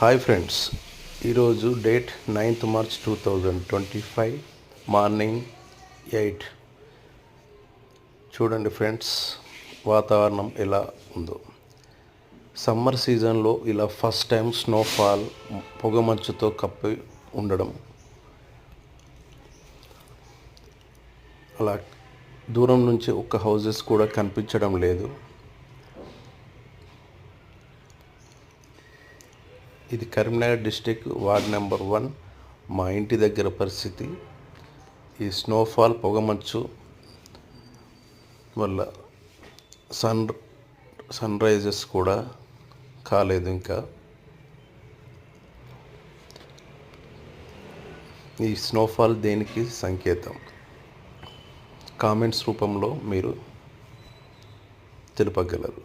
Hi friends, ఈరోజు date 9th March 2025 morning 8. చూడండి friends, వాతావరణం ఎలా ఉందో. సమ్మర్ సీజన్లో ఇలా ఫస్ట్ టైం స్నోఫాల్ పొగమంచుతో కప్పి ఉండడం, అలా దూరం నుంచి ఒక్క హౌజెస్ కూడా కనిపించడం లేదు. ఇది కరీంనగర్ డిస్టిక్ వార్డ్ నెంబర్ 1 మా ఇంటి దగ్గర పరిస్థితి. ఈ స్నోఫాల్ పొగమంచు వల్ల సన్ రైజెస్ కూడా కాలేదు. ఇంకా ఈ స్నోఫాల్ దేనికి సంకేతం? కామెంట్స్ రూపంలో మీరు తెలుపగలరు.